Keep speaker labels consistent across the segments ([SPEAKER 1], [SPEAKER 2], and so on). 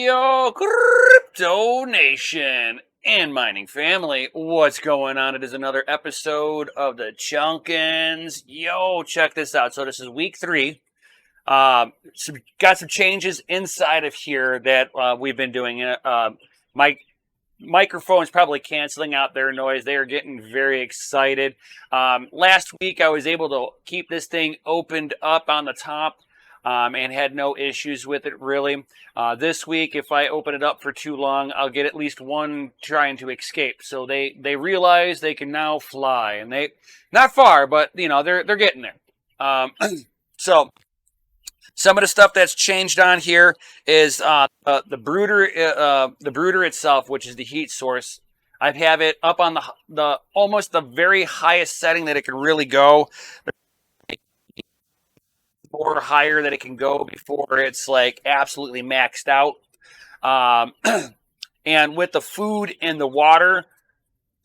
[SPEAKER 1] Yo, Crypto Nation and mining family, what's going on? It is another episode of the Chunkins. Yo, check this out. So this is week 3. Got some changes inside of here that we've been doing. My microphone's probably canceling out their noise. They are getting very excited. Last week, I was able to keep this thing opened up on the top. And had no issues with it, really. This week, if I open it up for too long, I'll get at least one trying to escape. So they realize they can now fly, and they not far, but they're getting there. So some of the stuff that's changed on here is the brooder itself, which is the heat source. I have it up on the almost the very highest setting that it can really go. Or higher that it can go before it's like absolutely maxed out. And with the food and the water,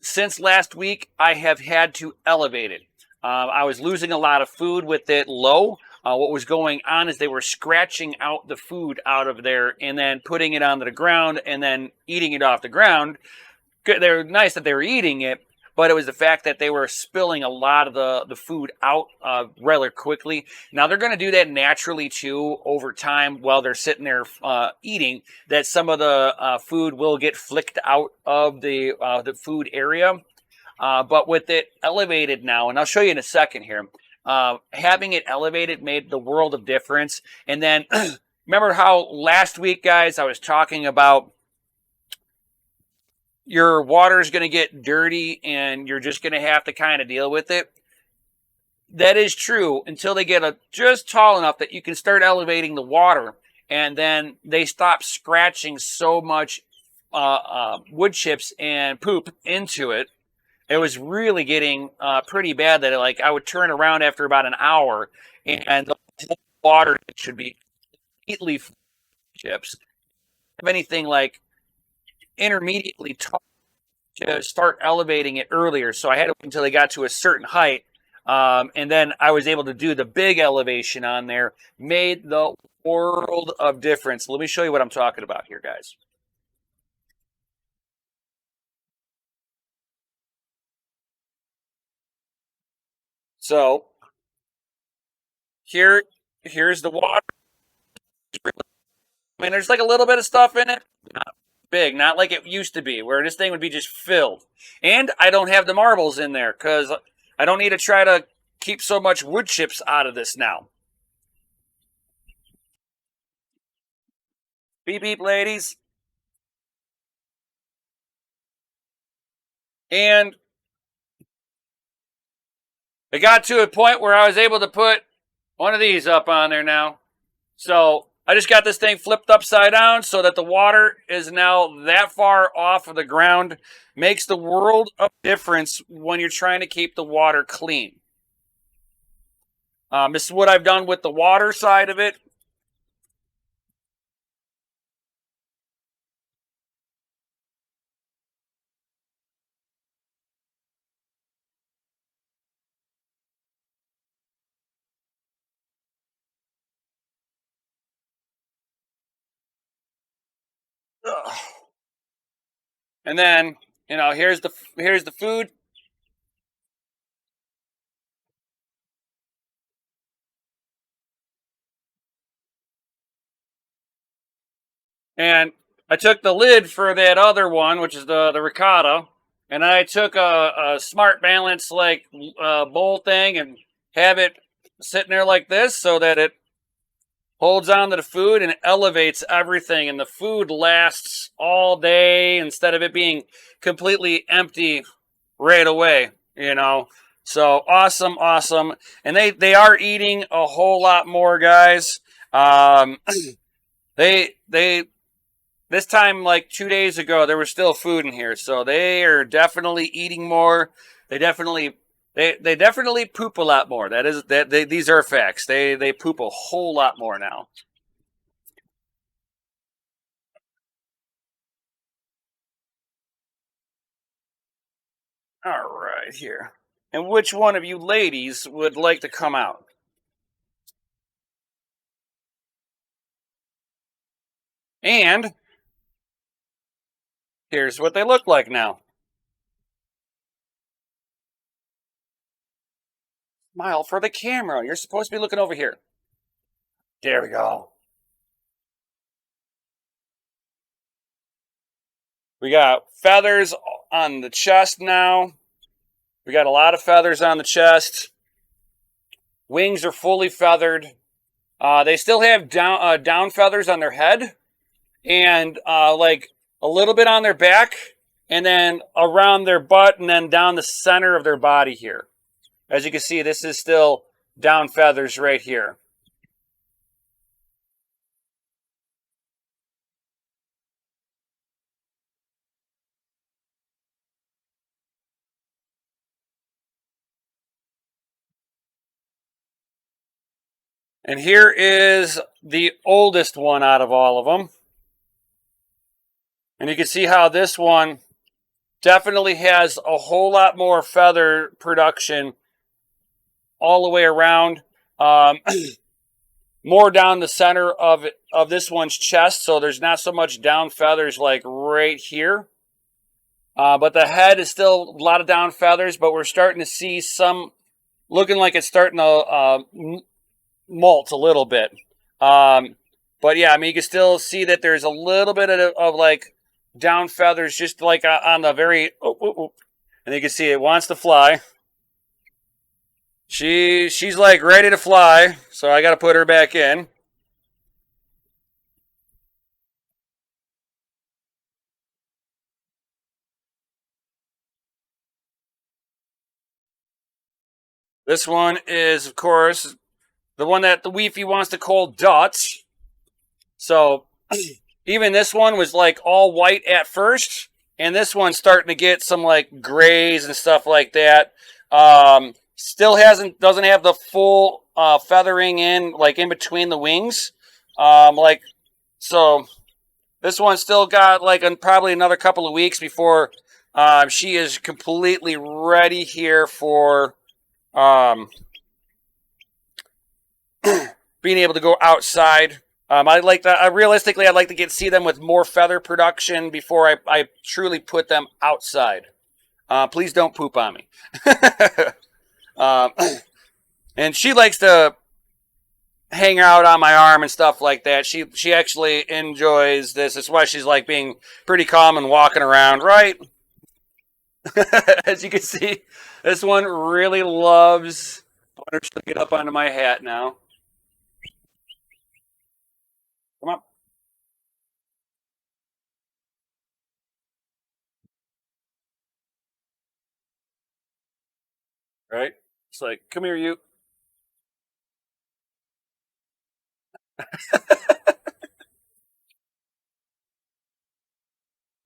[SPEAKER 1] since last week, I have had to elevate it. I was losing a lot of food with it low. What was going on is they were scratching out the food out of there and then putting it onto the ground and then eating it off the ground. They're nice that they were eating it, but it was the fact that they were spilling a lot of the food out rather quickly. Now, they're going to do that naturally, too, over time while they're sitting there eating, that some of the food will get flicked out of the food area. But with it elevated now, and I'll show you in a second here, having it elevated made the world of difference. And then, remember how last week, guys, I was talking about your water is going to get dirty and you're just going to have to kind of deal with it. That is true until they get just tall enough that you can start elevating the water, and then they stop scratching so much wood chips and poop into it. It was really getting pretty bad that I would turn around after about an hour and the water should be completely full of chips. If anything like intermediately tall to start elevating it earlier. So I had to wait until they got to a certain height. And then I was able to do the big elevation on there. Made the world of difference. Let me show you what I'm talking about here, guys. So here's the water. I mean, there's like a little bit of stuff in it. Not big, not like it used to be, where this thing would be just filled. And I don't have the marbles in there because I don't need to try to keep so much wood chips out of this now. Beep, beep, ladies. And it got to a point where I was able to put one of these up on there now. So I just got this thing flipped upside down so that the water is now that far off of the ground. Makes the world of difference when you're trying to keep the water clean. This is what I've done with the water side of it. Ugh. And then, here's the food. And I took the lid for that other one, which is the ricotta, and I took a Smart Balance bowl thing and have it sitting there like this so that it holds on to the food and elevates everything, and the food lasts all day instead of it being completely empty right away, So awesome. And they are eating a whole lot more, guys. They this time, like 2 days ago, there was still food in here, so they are definitely eating more. They definitely poop a lot more. These are facts. They poop a whole lot more now. All right, here. And which one of you ladies would like to come out? And Here's what they look like now. Smile for the camera. You're supposed to be looking over here. There we go. We got feathers on the chest now. We got a lot of feathers on the chest. Wings are fully feathered. They still have down feathers on their head and like a little bit on their back and then around their butt and then down the center of their body here. As you can see, this is still down feathers right here. And here is the oldest one out of all of them. And you can see how this one definitely has a whole lot more feather production all the way around. More down the center of this one's chest, so there's not so much down feathers like right here. But the head is still a lot of down feathers, but we're starting to see some looking like it's starting to molt a little bit. But yeah, I mean, you can still see that there's a little bit of like down feathers just like on the very, and you can see it wants to fly. She's like ready to fly, so I got to put her back in. This one is, of course, the one that the Weefy wants to call Dutch. So even this one was like all white at first, and this one's starting to get some like grays and stuff like that. Still doesn't have the full feathering in like in between the wings. So this one's still got like probably another couple of weeks before she is completely ready here for being able to go outside. I like that. Realistically, I'd like to see them with more feather production before I truly put them outside. Please don't poop on me. And she likes to hang out on my arm and stuff like that. She actually enjoys this. That's why she's like being pretty calm and walking around, right? As you can see, this one really loves. I wonder if she'll get up onto my hat now. Come on. Right? It's like, come here, you.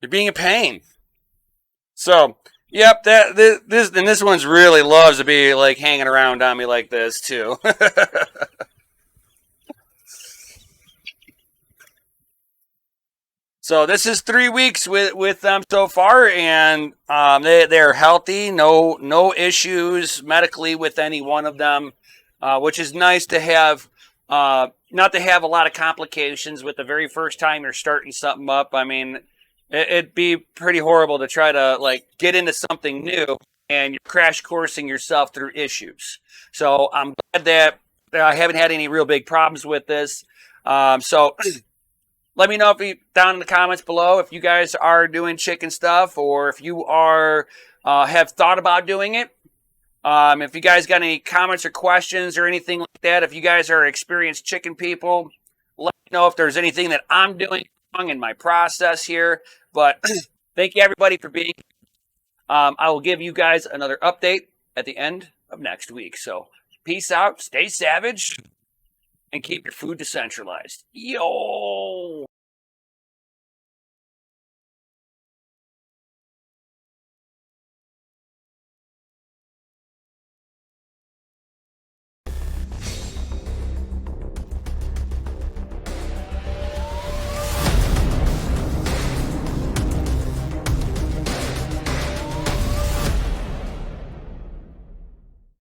[SPEAKER 1] You're being a pain. So, yep, this one's really loves to be like hanging around on me like this too. So this is 3 weeks with them so far, and they're healthy, no issues medically with any one of them, which is nice to have. Not to have a lot of complications with the very first time you're starting something up. I mean, it'd be pretty horrible to try to like get into something new and you're crash coursing yourself through issues. So I'm glad that I haven't had any real big problems with this. So let me know if you down in the comments below if you guys are doing chicken stuff or if you are have thought about doing it. If you guys got any comments or questions or anything like that, if you guys are experienced chicken people, let me know if there's anything that I'm doing wrong in my process here. But thank you everybody for being. I will give you guys another update at the end of next week. So peace out, stay savage, and keep your food decentralized. Yo.